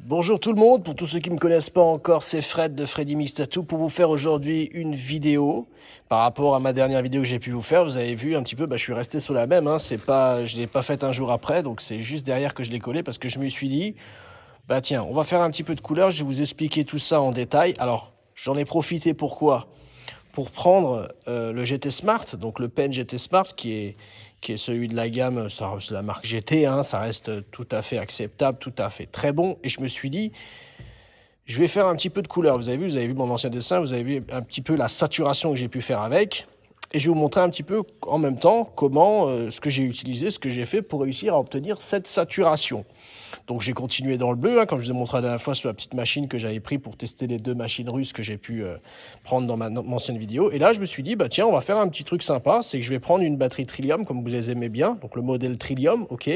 Bonjour tout le monde, pour tous ceux qui ne me connaissent pas encore, c'est Fred de Freddy Mix Tattoo pour vous faire aujourd'hui une vidéo par rapport à ma dernière vidéo que j'ai pu vous faire. Vous avez vu un petit peu, je suis resté sur la même, je ne l'ai pas faite un jour après, donc c'est juste derrière que je l'ai collé parce que je me suis dit, tiens, on va faire un petit peu de couleur, je vais vous expliquer tout ça en détail. Alors, j'en ai profité pourquoi? Pour prendre le GT Smart, donc le pen GT Smart qui est celui de la gamme, c'est la marque GT, ça reste tout à fait acceptable, tout à fait très bon. Et je me suis dit, je vais faire un petit peu de couleur. Vous avez vu mon ancien dessin, vous avez vu un petit peu la saturation que j'ai pu faire avec. Et je vais vous montrer un petit peu en même temps comment, ce que j'ai utilisé, ce que j'ai fait pour réussir à obtenir cette saturation. Donc j'ai continué dans le bleu, comme je vous ai montré la dernière fois sur la petite machine que j'avais pris pour tester les deux machines russes que j'ai pu prendre dans mon ancienne vidéo. Et là, je me suis dit, tiens, on va faire un petit truc sympa, c'est que je vais prendre une batterie Trillium, comme vous les aimez bien, donc le modèle Trillium, ok,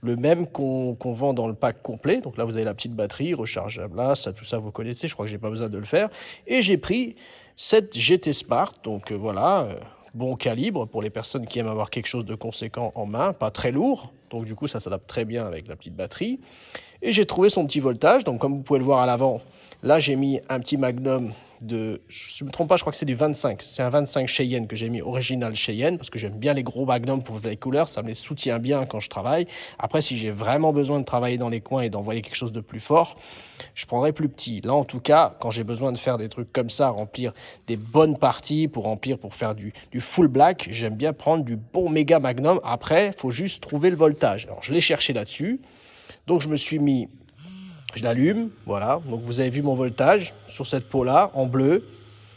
le même qu'on vend dans le pack complet. Donc là, vous avez la petite batterie rechargeable, là, ça, tout ça, vous connaissez, je crois que j'ai pas besoin de le faire. Et j'ai pris cette GT Smart, donc voilà, bon calibre pour les personnes qui aiment avoir quelque chose de conséquent en main, pas très lourd. Donc du coup, ça s'adapte très bien avec la petite batterie. Et j'ai trouvé son petit voltage. Donc comme vous pouvez le voir à l'avant, là j'ai mis un petit Magnum de, je ne me trompe pas, je crois que c'est du 25. C'est un 25 Cheyenne que j'ai mis, original Cheyenne, parce que j'aime bien les gros Magnum pour les couleurs, ça me les soutient bien quand je travaille. Après, si j'ai vraiment besoin de travailler dans les coins et d'envoyer quelque chose de plus fort, je prendrai plus petit. Là, en tout cas, quand j'ai besoin de faire des trucs comme ça, remplir des bonnes parties, pour faire du full black, j'aime bien prendre du bon méga Magnum. Après, il faut juste trouver le voltage. Alors, je l'ai cherché là-dessus. Donc, je me suis mis, je l'allume, voilà. Donc, vous avez vu mon voltage sur cette peau-là, en bleu.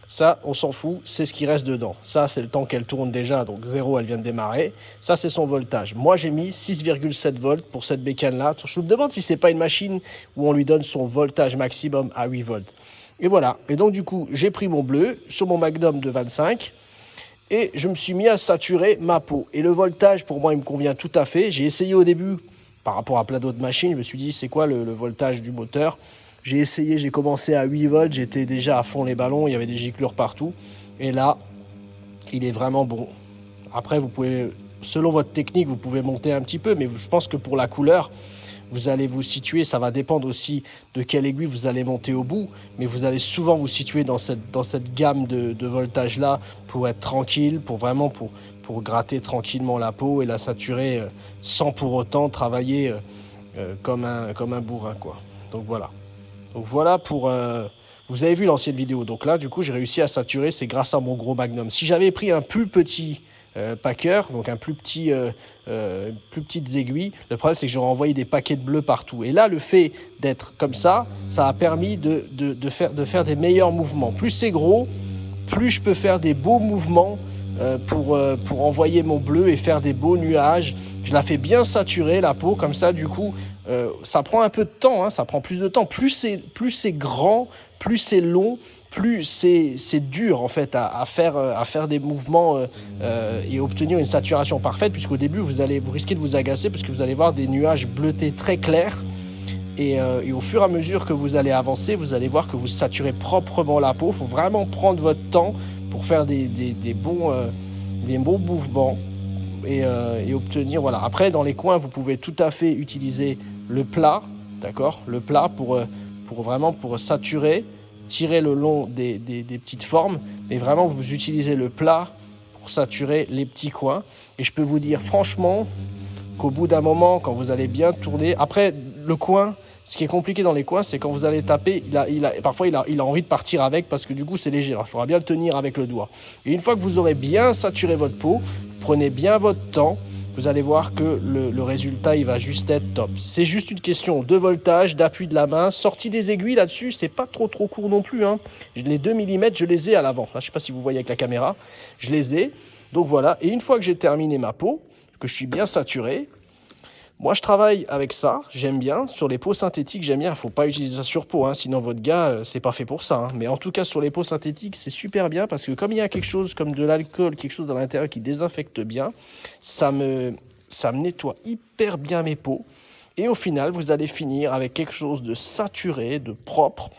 Ça, on s'en fout, c'est ce qui reste dedans. Ça, c'est le temps qu'elle tourne déjà, donc 0, elle vient de démarrer. Ça, c'est son voltage. Moi, j'ai mis 6,7 volts pour cette bécane-là. Je me demande si c'est pas une machine où on lui donne son voltage maximum à 8 volts. Et voilà. Et donc, du coup, j'ai pris mon bleu sur mon Magnum de 25 et je me suis mis à saturer ma peau. Et le voltage, pour moi, il me convient tout à fait. J'ai essayé au début, par rapport à plein d'autres machines, je me suis dit, c'est quoi le voltage du moteur? J'ai essayé, j'ai commencé à 8 volts, j'étais déjà à fond les ballons, il y avait des giclures partout. Et là, il est vraiment bon. Après, vous pouvez, selon votre technique, vous pouvez monter un petit peu, mais je pense que pour la couleur, vous allez vous situer, ça va dépendre aussi de quelle aiguille vous allez monter au bout, mais vous allez souvent vous situer dans cette gamme de voltage-là pour être tranquille, pour gratter tranquillement la peau et la saturer sans pour autant travailler comme un bourrin, quoi. Donc voilà. Donc voilà pour... vous avez vu l'ancienne vidéo. Donc là, du coup, j'ai réussi à saturer. C'est grâce à mon gros Magnum. Si j'avais pris un plus petit packer, donc un plus petites aiguilles, le problème, c'est que j'aurais envoyé des paquets de bleus partout. Et là, le fait d'être comme ça a permis de faire des meilleurs mouvements. Plus c'est gros, plus je peux faire des beaux mouvements pour envoyer mon bleu et faire des beaux nuages. Je la fais bien saturer, la peau, comme ça, du coup, ça prend un peu de temps, ça prend plus de temps. Plus c'est grand, plus c'est long, plus c'est dur en fait à faire des mouvements et obtenir une saturation parfaite, puisqu'au début vous risquez de vous agacer parce que vous allez voir des nuages bleutés très clairs. Et au fur et à mesure que vous allez avancer, vous allez voir que vous saturez proprement la peau. Il faut vraiment prendre votre temps pour faire des bons mouvements et obtenir, voilà. Après, dans les coins, vous pouvez tout à fait utiliser le plat, d'accord, le plat pour vraiment pour saturer, tirer le long des petites formes, mais vraiment vous utilisez le plat pour saturer les petits coins. Et je peux vous dire franchement qu'au bout d'un moment, quand vous allez bien tourner, après le coin, ce qui est compliqué dans les coins, c'est quand vous allez taper, parfois il a envie de partir avec parce que du coup c'est léger. Il faudra bien le tenir avec le doigt. Et une fois que vous aurez bien saturé votre peau, prenez bien votre temps, vous allez voir que le résultat il va juste être top. C'est juste une question de voltage, d'appui de la main, sortie des aiguilles là-dessus, c'est pas trop court non plus. Les 2 mm, je les ai à l'avant. Là, je sais pas si vous voyez avec la caméra, je les ai. Donc voilà, et une fois que j'ai terminé ma peau, que je suis bien saturé, moi, je travaille avec ça, j'aime bien. Sur les peaux synthétiques, j'aime bien. Il ne faut pas utiliser ça sur peau, sinon votre gars, c'est pas fait pour ça. Mais en tout cas, sur les peaux synthétiques, c'est super bien parce que comme il y a quelque chose comme de l'alcool, quelque chose à l'intérieur qui désinfecte bien, ça me nettoie hyper bien mes peaux. Et au final, vous allez finir avec quelque chose de saturé, de propre.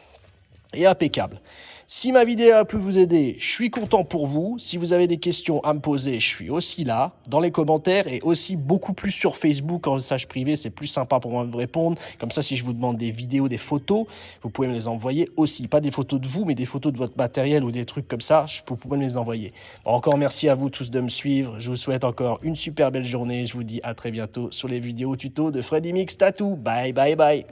et impeccable. Si ma vidéo a pu vous aider, je suis content pour vous. Si vous avez des questions à me poser, je suis aussi là, dans les commentaires et aussi beaucoup plus sur Facebook en message privé. C'est plus sympa pour moi de vous répondre. Comme ça, si je vous demande des vidéos, des photos, vous pouvez me les envoyer aussi. Pas des photos de vous, mais des photos de votre matériel ou des trucs comme ça, vous pouvez me les envoyer. Bon, encore merci à vous tous de me suivre. Je vous souhaite encore une super belle journée. Je vous dis à très bientôt sur les vidéos tuto de Freddy Mix Tattoo. Bye, bye, bye.